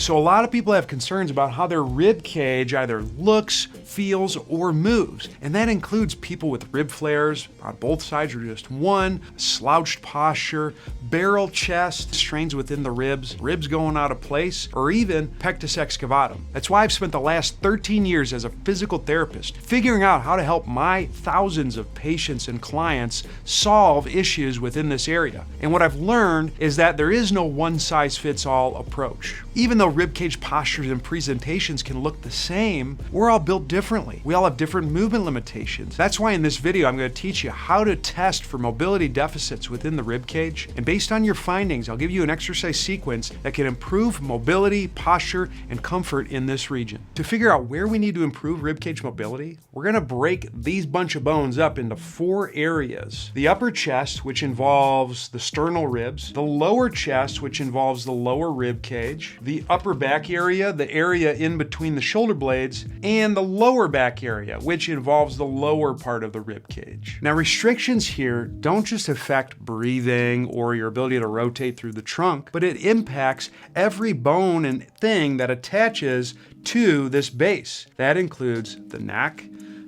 So a lot of people have concerns about how their rib cage either looks, feels, or moves. And that includes people with rib flares on both sides or just one, slouched posture, barrel chest, strains within the ribs going out of place, or even pectus excavatum. That's why I've spent the last 13 years as a physical therapist figuring out how to help my thousands of patients and clients solve issues within this area. And what I've learned is that there is no one-size-fits-all approach. Even though ribcage postures and presentations can look the same, we're all built differently. We all have different movement limitations. That's why in this video I'm going to teach you how to test for mobility deficits within the ribcage. And based on your findings, I'll give you an exercise sequence that can improve mobility, posture, and comfort in this region. To figure out where we need to improve ribcage mobility, we're going to break these bunch of bones up into 4 areas. The upper chest, which involves the sternal ribs, the lower chest, which involves the lower rib cage, the upper back area, the area in between the shoulder blades, and the lower back area, which involves the lower part of the rib cage. Now, restrictions here don't just affect breathing or your ability to rotate through the trunk, but it impacts every bone and thing that attaches to this base. That includes the neck,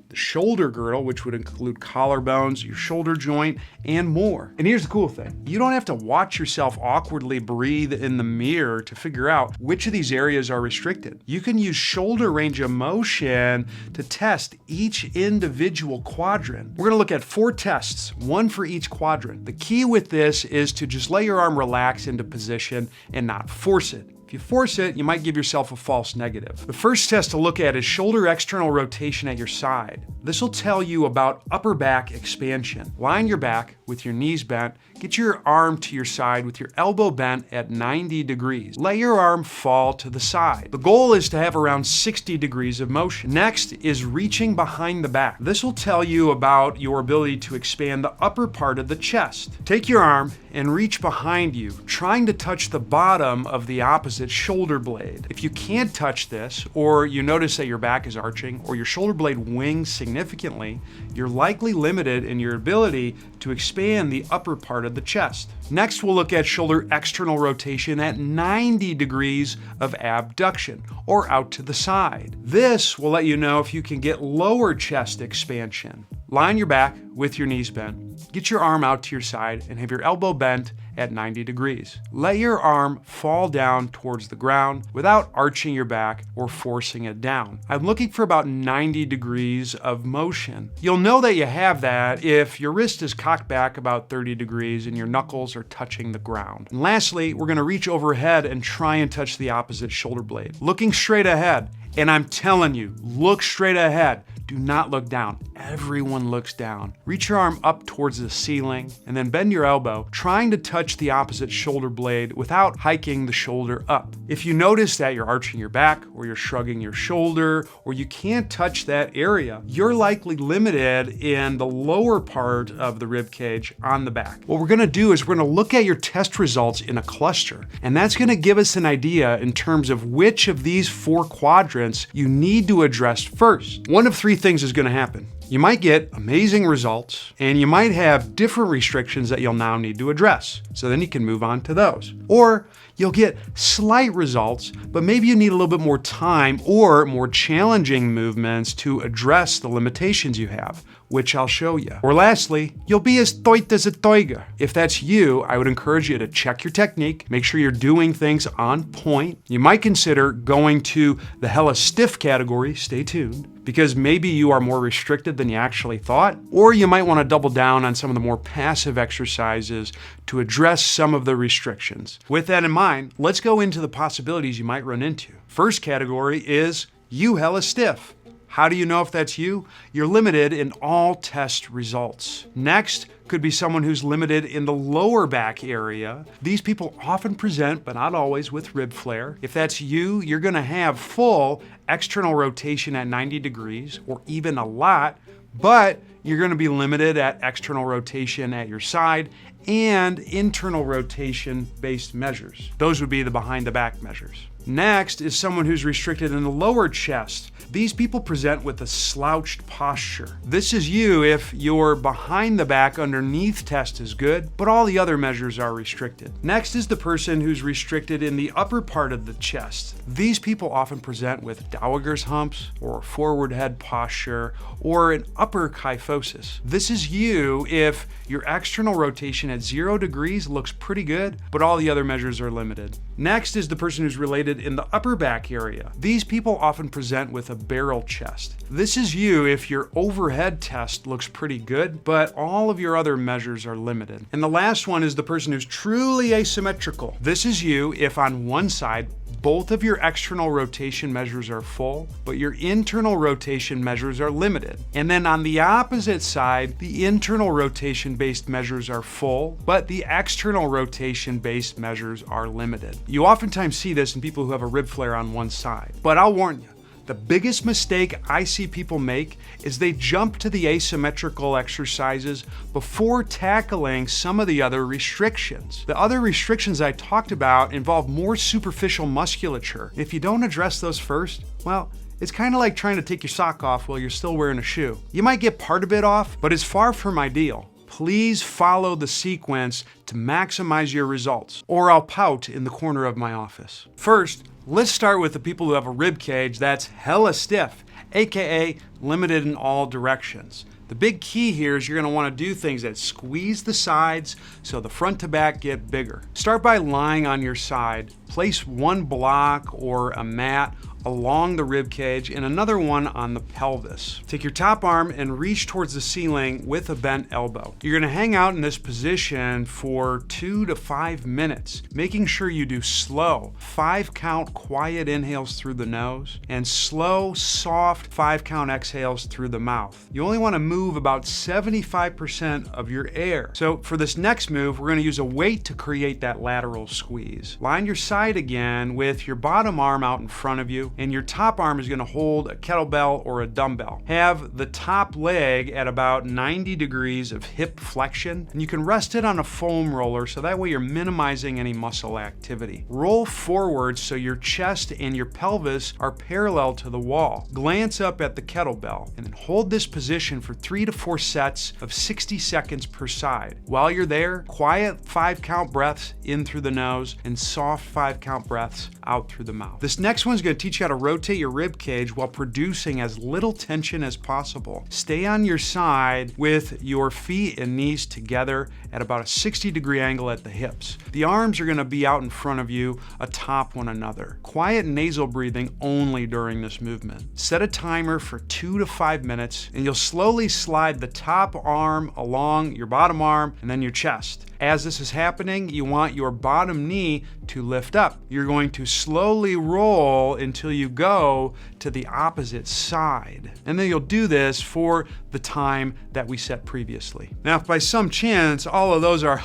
the shoulder girdle, which would include collarbones, your shoulder joint, and more. And here's the cool thing. You don't have to watch yourself awkwardly breathe in the mirror to figure out which of these areas are restricted. You can use shoulder range of motion to test each individual quadrant. We're gonna look at 4 tests, 1 for each quadrant. The key with this is to just let your arm relax into position and not force it. If you force it, you might give yourself a false negative. The first test to look at is shoulder external rotation at your side. This will tell you about upper back expansion. Lie on your back with your knees bent. Get your arm to your side with your elbow bent at 90 degrees. Let your arm fall to the side. The goal is to have around 60 degrees of motion. Next is reaching behind the back. This will tell you about your ability to expand the upper part of the chest. Take your arm and reach behind you, trying to touch the bottom of the opposite shoulder blade. If you can't touch this, or you notice that your back is arching, or your shoulder blade wings significantly, you're likely limited in your ability to expand the upper part of the chest. Next, we'll look at shoulder external rotation at 90 degrees of abduction, or out to the side. This will let you know if you can get lower chest expansion. Lie on your back with your knees bent. Get your arm out to your side and have your elbow bent at 90 degrees. Let your arm fall down towards the ground without arching your back or forcing it down. I'm looking for about 90 degrees of motion. You'll know that you have that if your wrist is cocked back about 30 degrees and your knuckles are touching the ground. And lastly, we're gonna reach overhead and try and touch the opposite shoulder blade. Looking straight ahead, and I'm telling you, look straight ahead. Do not look down. Everyone looks down. Reach your arm up towards the ceiling and then bend your elbow, trying to touch the opposite shoulder blade without hiking the shoulder up. If you notice that you're arching your back or you're shrugging your shoulder or you can't touch that area, you're likely limited in the lower part of the rib cage on the back. What we're gonna do is we're gonna look at your test results in a cluster, and that's gonna give us an idea in terms of which of these 4 quadrants you need to address first. One of 3 things is gonna happen. You might get amazing results, and you might have different restrictions that you'll now need to address. So then you can move on to those. Or you'll get slight results, but maybe you need a little bit more time or more challenging movements to address the limitations you have, which I'll show you. Or lastly, you'll be as tight as a tiger. If that's you, I would encourage you to check your technique, make sure you're doing things on point. You might consider going to the hella stiff category, stay tuned, because maybe you are more restricted than you actually thought, or you might want to double down on some of the more passive exercises to address some of the restrictions. With that in mind, let's go into the possibilities you might run into. First category is you hella stiff. How do you know if that's you? You're limited in all test results. Next could be someone who's limited in the lower back area. These people often present, but not always, with rib flare. If that's you, you're gonna have full external rotation at 90 degrees or even a lot, but You're going to be limited at external rotation at your side and internal rotation based measures. Those would be the behind the back measures. Next is someone who's restricted in the lower chest. These people present with a slouched posture. This is you if your behind the back underneath test is good, but all the other measures are restricted. Next is the person who's restricted in the upper part of the chest. These people often present with Dowager's humps or forward head posture or an upper kyphosis. This is you if your external rotation at 0 degrees looks pretty good, but all the other measures are limited. Next is the person who's related in the upper back area. These people often present with a barrel chest. This is you if your overhead test looks pretty good, but all of your other measures are limited. And the last one is the person who's truly asymmetrical. This is you if on one side, both of your external rotation measures are full, but your internal rotation measures are limited. And then on the opposite side, the internal rotation-based measures are full, but the external rotation-based measures are limited. You oftentimes see this in people who have a rib flare on one side, but I'll warn you, the biggest mistake I see people make is they jump to the asymmetrical exercises before tackling some of the other restrictions. The other restrictions I talked about involve more superficial musculature. If you don't address those first, well, it's kind of like trying to take your sock off while you're still wearing a shoe. You might get part of it off, but it's far from ideal. Please follow the sequence to maximize your results, or I'll pout in the corner of my office. First, let's start with the people who have a rib cage that's hella stiff, aka limited in all directions. The big key here is you're going to want to do things that squeeze the sides so the front to back get bigger. Start by lying on your side. Place one block or a mat along the rib cage and another one on the pelvis. Take your top arm and reach towards the ceiling with a bent elbow. You're going to hang out in this position for 2 to 5 minutes, making sure you do slow 5-count quiet inhales through the nose and slow, soft 5-count exhales through the mouth. You only want to move about 75% of your air. So for this next move, we're going to use a weight to create that lateral squeeze. Line your side again with your bottom arm out in front of you, and your top arm is going to hold a kettlebell or a dumbbell. Have the top leg at about 90 degrees of hip flexion, and you can rest it on a foam roller so that way you're minimizing any muscle activity. Roll forward so your chest and your pelvis are parallel to the wall. Glance up at the kettlebell and then hold this position for 3 to 4 sets of 60 seconds per side. While you're there, quiet 5-count breaths in through the nose and soft 5-count breaths out through the mouth. This next one's going to teach you how to rotate your rib cage while producing as little tension as possible. Stay on your side with your feet and knees together at about a 60-degree angle at the hips. The arms are going to be out in front of you, atop one another. Quiet nasal breathing only during this movement. Set a timer for 2 to 5 minutes, and you'll slowly slide the top arm along your bottom arm and then your chest. As this is happening, you want your bottom knee to lift up. You're going to slowly roll until you go to the opposite side. And then you'll do this for the time that we set previously. Now, if by some chance all of those are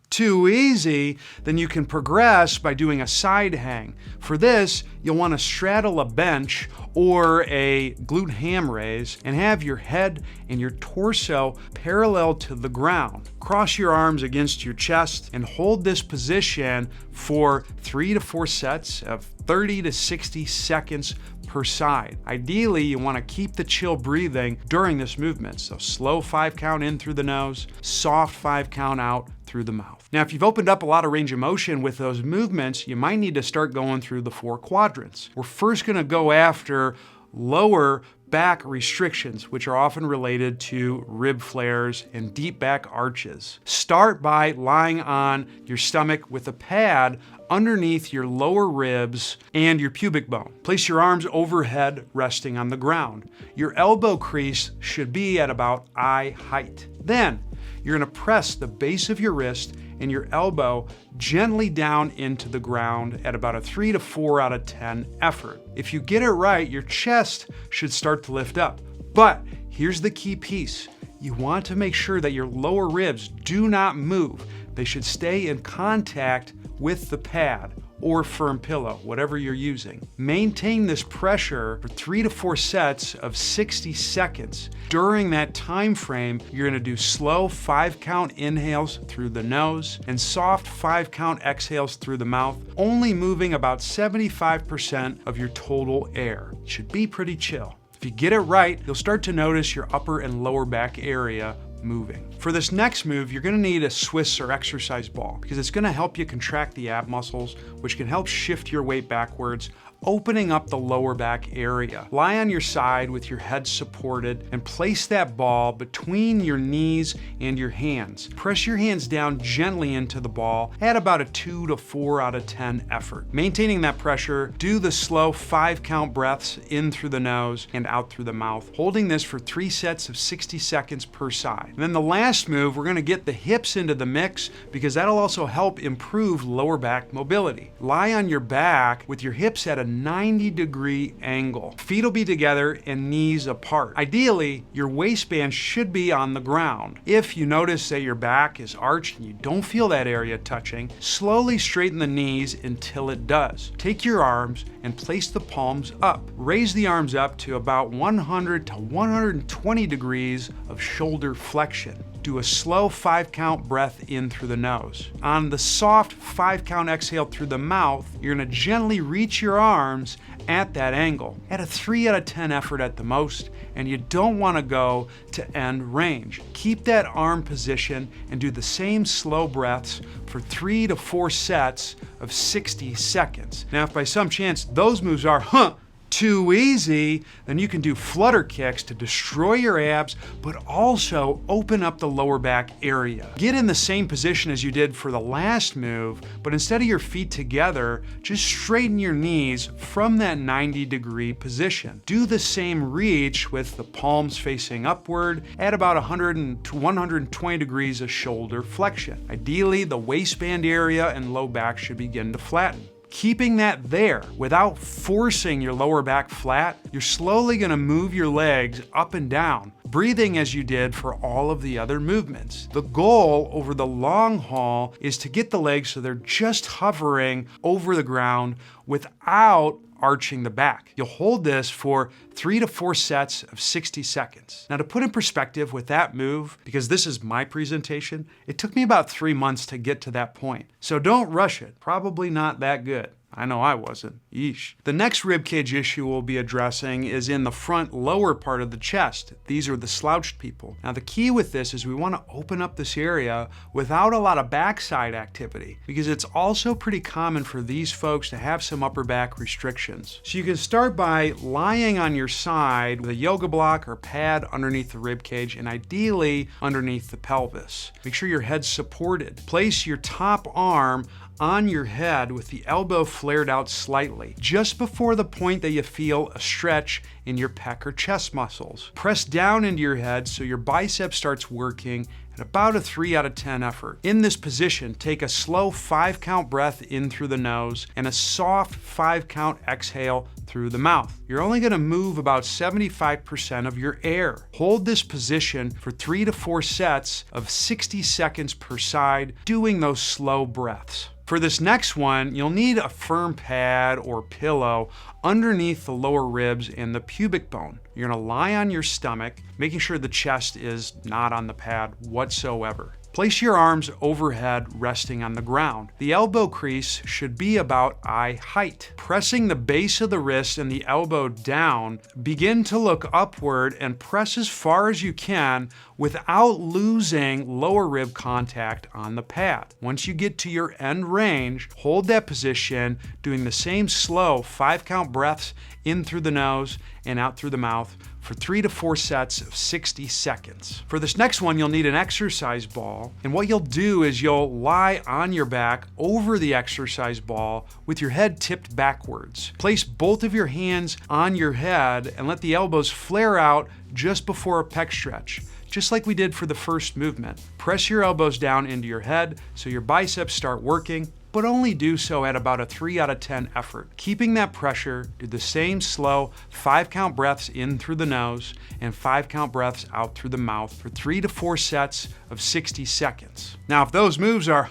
too easy, then you can progress by doing a side hang. For this, you'll want to straddle a bench or a glute ham raise and have your head and your torso parallel to the ground. Cross your arms against your chest and hold this position for 3 to 4 sets of 30 to 60 seconds per side. Ideally, you want to keep the chill breathing during this movement. So slow 5-count in through the nose, soft 5-count out through the mouth. Now, if you've opened up a lot of range of motion with those movements, you might need to start going through the 4 quadrants. We're first going to go after lower back restrictions, which are often related to rib flares and deep back arches. Start by lying on your stomach with a pad underneath your lower ribs and your pubic bone. Place your arms overhead, resting on the ground. Your elbow crease should be at about eye height. Then, you're going to press the base of your wrist and your elbow gently down into the ground at about a 3 to 4 out of 10 effort. If you get it right, your chest should start to lift up. But here's the key piece. You want to make sure that your lower ribs do not move. They should stay in contact with the pad. or firm pillow, whatever you're using. Maintain this pressure for 3 to 4 sets of 60 seconds. During that time frame, you're gonna do slow 5-count inhales through the nose and soft 5-count exhales through the mouth, only moving about 75% of your total air. It should be pretty chill. If you get it right, you'll start to notice your upper and lower back area moving. For this next move, you're gonna need a Swiss or exercise ball because it's gonna help you contract the ab muscles, which can help shift your weight backwards, opening up the lower back area. Lie on your side with your head supported and place that ball between your knees and your hands. Press your hands down gently into the ball at about a 2 to 4 out of 10 effort. Maintaining that pressure, do the slow 5-count breaths in through the nose and out through the mouth, holding this for 3 sets of 60 seconds per side. And then the last move, we're gonna get the hips into the mix because that'll also help improve lower back mobility. Lie on your back with your hips at a 90-degree angle. Feet will be together and knees apart. Ideally, your waistband should be on the ground. If you notice that your back is arched and you don't feel that area touching, slowly straighten the knees until it does. Take your arms and place the palms up. Raise the arms up to about 100 to 120 degrees of shoulder flexion. Do a slow 5-count breath in through the nose. On the soft 5-count exhale through the mouth, you're gonna gently reach your arms at that angle, at a 3 out of 10 effort at the most, and you don't wanna go to end range. Keep that arm position and do the same slow breaths for 3 to 4 sets of 60 seconds. Now, if by some chance those moves are, too easy, then you can do flutter kicks to destroy your abs, but also open up the lower back area. Get in the same position as you did for the last move, but instead of your feet together, just straighten your knees from that 90-degree position. Do the same reach with the palms facing upward at about 100 to 120 degrees of shoulder flexion. Ideally, the waistband area and low back should begin to flatten. Keeping that there without forcing your lower back flat, you're slowly gonna move your legs up and down, breathing as you did for all of the other movements. The goal over the long haul is to get the legs so they're just hovering over the ground without arching the back. You'll hold this for 3 to 4 sets of 60 seconds. Now, to put in perspective with that move, because this is my presentation, it took me about 3 months to get to that point. So don't rush it. Probably not that good. I know I wasn't. Yeesh. The next ribcage issue we'll be addressing is in the front lower part of the chest. These are the slouched people. Now, the key with this is we want to open up this area without a lot of backside activity, because it's also pretty common for these folks to have some upper back restrictions. So you can start by lying on your side with a yoga block or pad underneath the ribcage and ideally underneath the pelvis. Make sure your head's supported. Place your top arm on your head with the elbow flared out slightly, just before the point that you feel a stretch in your pec or chest muscles. Press down into your head so your bicep starts working at about a 3 out of 10 effort. In this position, take a slow 5-count breath in through the nose and a soft 5-count exhale through the mouth. You're only gonna move about 75% of your air. Hold this position for 3 to 4 sets of 60 seconds per side, doing those slow breaths. For this next one, you'll need a firm pad or pillow underneath the lower ribs and the pubic bone. You're gonna lie on your stomach, making sure the chest is not on the pad whatsoever. Place your arms overhead, resting on the ground. The elbow crease should be about eye height. Pressing the base of the wrist and the elbow down, begin to look upward and press as far as you can without losing lower rib contact on the pad. Once you get to your end range, hold that position, doing the same slow 5-count breaths in through the nose and out through the mouth for 3 to 4 sets of 60 seconds. For this next one, you'll need an exercise ball. And what you'll do is you'll lie on your back over the exercise ball with your head tipped backwards. Place both of your hands on your head and let the elbows flare out just before a pec stretch, just like we did for the first movement. Press your elbows down into your head so your biceps start working, but only do so at about a 3 out of 10 effort. Keeping that pressure, do the same slow 5-count breaths in through the nose and 5-count breaths out through the mouth for 3 to 4 sets of 60 seconds. Now, if those moves are,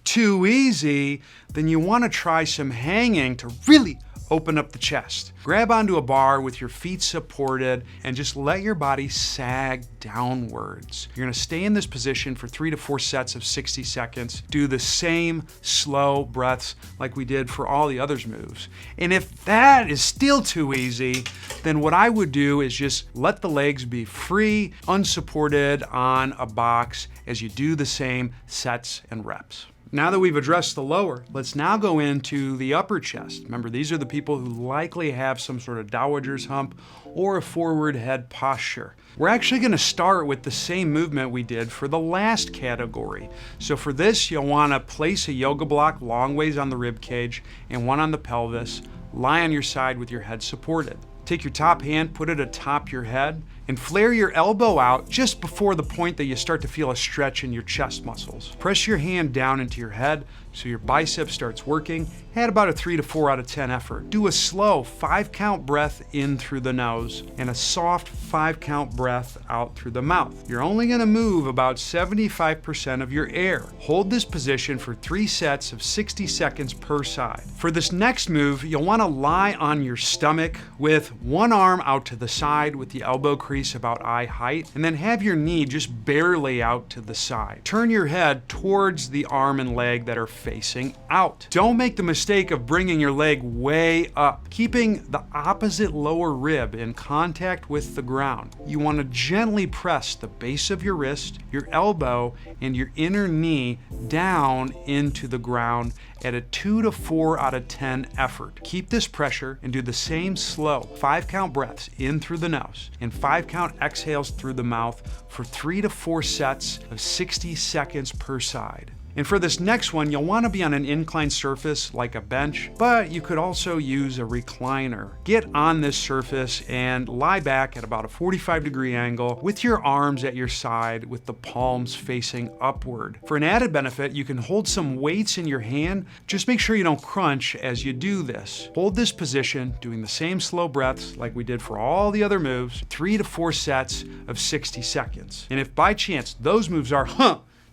too easy, then you want to try some hanging to really open up the chest. Grab onto a bar with your feet supported and just let your body sag downwards. You're gonna stay in this position for 3 to 4 sets of 60 seconds. Do the same slow breaths like we did for all the others moves. And if that is still too easy, then what I would do is just let the legs be free, unsupported on a box as you do the same sets and reps. Now that we've addressed the lower, let's now go into the upper chest. Remember, these are the people who likely have some sort of dowager's hump or a forward head posture. We're actually going to start with the same movement we did for the last category. So for this, you'll want to place a yoga block long ways on the rib cage and one on the pelvis. Lie on your side with your head supported. Take your top hand, put it atop your head, and flare your elbow out just before the point that you start to feel a stretch in your chest muscles. Press your hand down into your head so your bicep starts working at about a 3 to 4 out of 10 effort. Do a slow 5-count breath in through the nose and a soft 5-count breath out through the mouth. You're only gonna move about 75% of your air. Hold this position for 3 sets of 60 seconds per side. For this next move, you'll wanna lie on your stomach with one arm out to the side with the elbow crease about eye height, and then have your knee just barely out to the side. Turn your head towards the arm and leg that are facing out. Don't make the mistake of bringing your leg way up, keeping the opposite lower rib in contact with the ground. You want to gently press the base of your wrist, your elbow, and your inner knee down into the ground at a 2 to 4 out of 10 effort. Keep this pressure and do the same slow 5-count breaths in through the nose and 5-count exhales through the mouth for 3 to 4 sets of 60 seconds per side. And for this next one, you'll want to be on an inclined surface like a bench, but you could also use a recliner. Get on this surface and lie back at about a 45-degree angle with your arms at your side with the palms facing upward. For an added benefit, you can hold some weights in your hand. Just make sure you don't crunch as you do this. Hold this position, doing the same slow breaths like we did for all the other moves, 3 to 4 sets of 60 seconds. And if by chance those moves are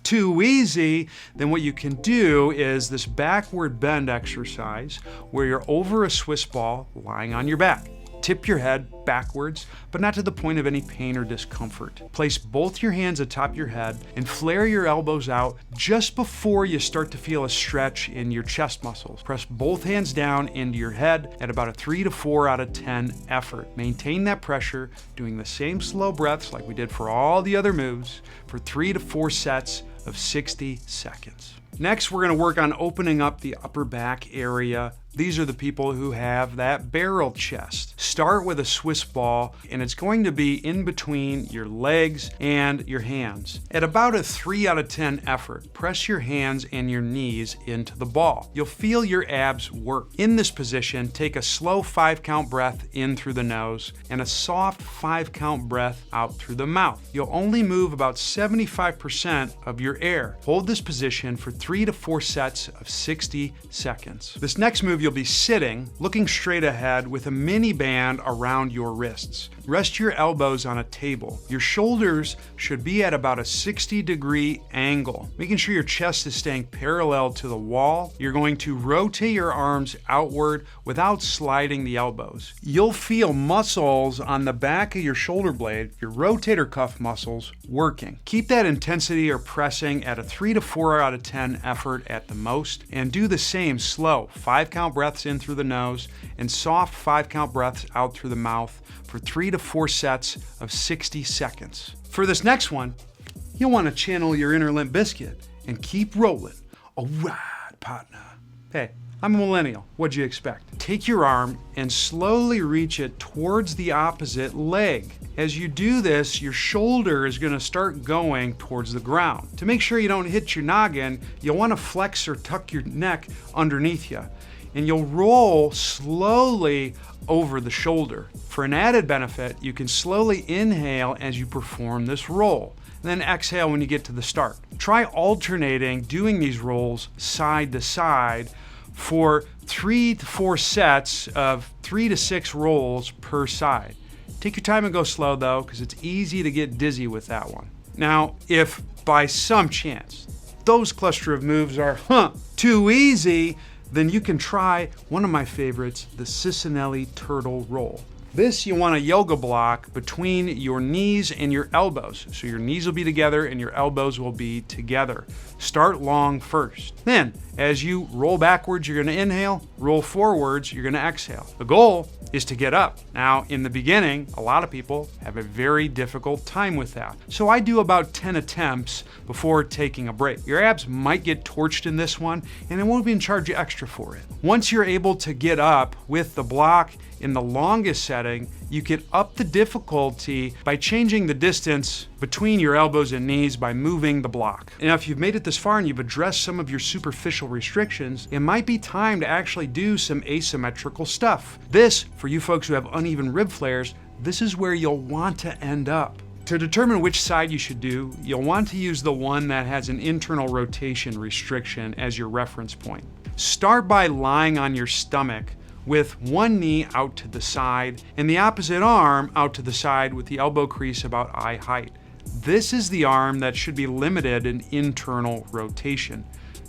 too easy, then what you can do is this backward bend exercise where you're over a Swiss ball lying on your back. Tip your head backwards, but not to the point of any pain or discomfort. Place both your hands atop your head and flare your elbows out just before you start to feel a stretch in your chest muscles. Press both hands down into your head at about a 3 to 4 out of 10 effort. Maintain that pressure, doing the same slow breaths like we did for all the other moves for 3 to 4 sets of 60 seconds. Next, we're going to work on opening up the upper back area. These are the people who have that barrel chest. Start with a Swiss ball, and it's going to be in between your legs and your hands. At about a 3 out of 10 effort, press your hands and your knees into the ball. You'll feel your abs work. In this position, take a slow 5-count breath in through the nose and a soft 5-count breath out through the mouth. You'll only move about 75% of your air. Hold this position for 3 to 4 sets of 60 seconds. This next move, you'll be sitting, looking straight ahead with a mini band around your wrists. Rest your elbows on a table. Your shoulders should be at about a 60-degree angle, making sure your chest is staying parallel to the wall. You're going to rotate your arms outward without sliding the elbows. You'll feel muscles on the back of your shoulder blade, your rotator cuff muscles, working. Keep that intensity or pressing at a 3 to 4 out of 10 effort at the most, and do the same slow 5-count breaths in through the nose and soft 5-count breaths out through the mouth for 3 to 4 sets of 60 seconds. For this next one, you'll want to channel your inner Limp Bizkit and keep rolling. All right, partner. Hey, I'm a millennial. What'd you expect? Take your arm and slowly reach it towards the opposite leg. As you do this, your shoulder is going to start going towards the ground. To make sure you don't hit your noggin, you'll want to flex or tuck your neck underneath you. And you'll roll slowly over the shoulder. For an added benefit, you can slowly inhale as you perform this roll, and then exhale when you get to the start. Try alternating doing these rolls side to side for 3 to 4 sets of 3 to 6 rolls per side. Take your time and go slow though, because it's easy to get dizzy with that one. Now, if by some chance those cluster of moves are too easy, then you can try one of my favorites, the Cicinelli turtle roll. This, you want a yoga block between your knees and your elbows. So your knees will be together and your elbows will be together. Start long first. Then, as you roll backwards, you're gonna inhale, roll forwards, you're gonna exhale. The goal is to get up. Now, in the beginning, a lot of people have a very difficult time with that. So I do about 10 attempts before taking a break. Your abs might get torched in this one, and I won't even charge you extra for it. Once you're able to get up with the block in the longest setting, you can up the difficulty by changing the distance between your elbows and knees by moving the block. Now, if you've made it this far and you've addressed some of your superficial restrictions, it might be time to actually do some asymmetrical stuff. This, for you folks who have uneven rib flares, this is where you'll want to end up. To determine which side you should do, you'll want to use the one that has an internal rotation restriction as your reference point. Start by lying on your stomach with one knee out to the side and the opposite arm out to the side with the elbow crease about eye height. This is the arm that should be limited in internal rotation.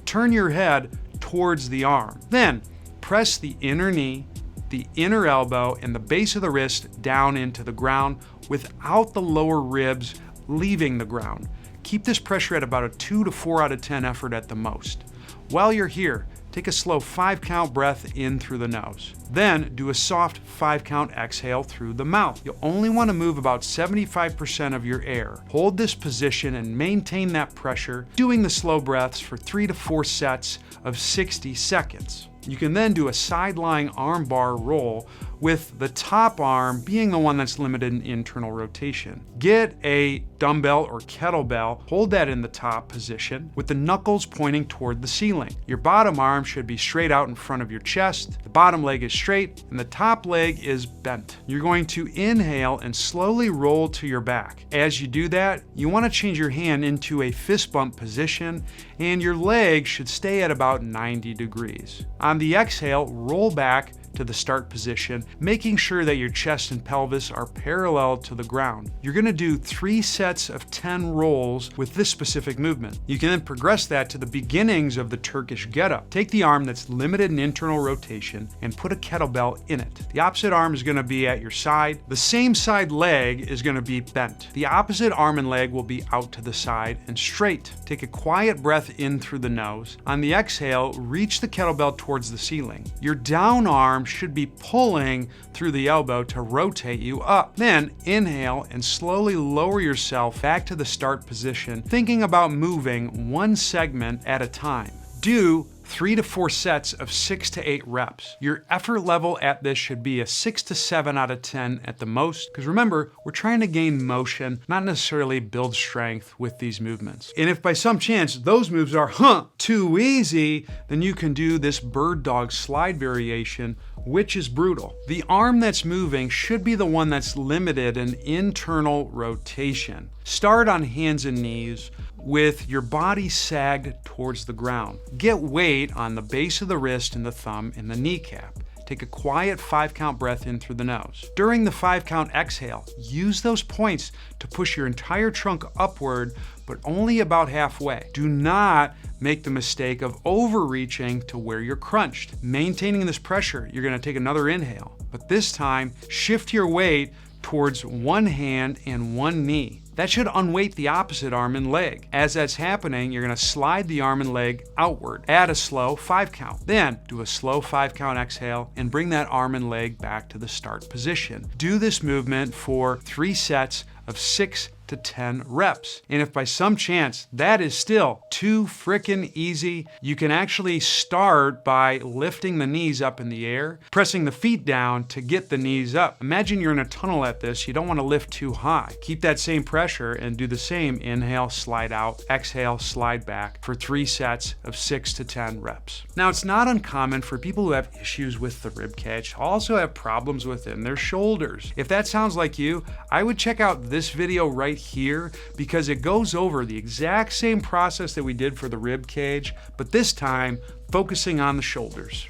Turn your head towards the arm. Then press the inner knee, the inner elbow, and the base of the wrist down into the ground without the lower ribs leaving the ground. Keep this pressure at about a 2 to 4 out of 10 effort at the most. While you're here, take a slow 5-count breath in through the nose. Then do a soft 5-count exhale through the mouth. You'll only want to move about 75% of your air. Hold this position and maintain that pressure, doing the slow breaths for 3 to 4 sets of 60 seconds. You can then do a side-lying arm bar roll with the top arm being the one that's limited in internal rotation. Get a dumbbell or kettlebell, hold that in the top position with the knuckles pointing toward the ceiling. Your bottom arm should be straight out in front of your chest, the bottom leg is straight, and the top leg is bent. You're going to inhale and slowly roll to your back. As you do that, you want to change your hand into a fist bump position, and your leg should stay at about 90 degrees. On the exhale, roll back to the start position, making sure that your chest and pelvis are parallel to the ground. You're gonna do 3 sets of 10 rolls with this specific movement. You can then progress that to the beginnings of the Turkish getup. Take the arm that's limited in internal rotation and put a kettlebell in it. The opposite arm is gonna be at your side. The same side leg is gonna be bent. The opposite arm and leg will be out to the side and straight. Take a quiet breath in through the nose. On the exhale, reach the kettlebell towards the ceiling. Your down arm should be pulling through the elbow to rotate you up. Then inhale and slowly lower yourself back to the start position, thinking about moving one segment at a time. Do 3 to 4 sets of 6 to 8 reps. Your effort level at this should be a 6 to 7 out of 10 at the most, because remember, we're trying to gain motion, not necessarily build strength with these movements. And if by some chance those moves are too easy, then you can do this bird dog slide variation, which is brutal. The arm that's moving should be the one that's limited in internal rotation. Start on hands and knees with your body sagged towards the ground. Get weight on the base of the wrist and the thumb and the kneecap. Take a quiet 5-count breath in through the nose. During the 5-count exhale, use those points to push your entire trunk upward, but only about halfway. Do not make the mistake of overreaching to where you're crunched. Maintaining this pressure, you're gonna take another inhale, but this time, shift your weight towards one hand and one knee. That should unweight the opposite arm and leg. As that's happening, you're gonna slide the arm and leg outward. Add a slow 5-count. Then do a slow 5-count exhale and bring that arm and leg back to the start position. Do this movement for 3 sets of 6 to 10 reps. And if by some chance that is still too frickin' easy, you can actually start by lifting the knees up in the air, pressing the feet down to get the knees up. Imagine you're in a tunnel at this, you don't want to lift too high. Keep that same pressure and do the same. Inhale, slide out, exhale, slide back for 3 sets of 6 to 10 reps. Now, it's not uncommon for people who have issues with the rib cage to also have problems within their shoulders. If that sounds like you, I would check out this video right here, because it goes over the exact same process that we did for the rib cage, but this time focusing on the shoulders.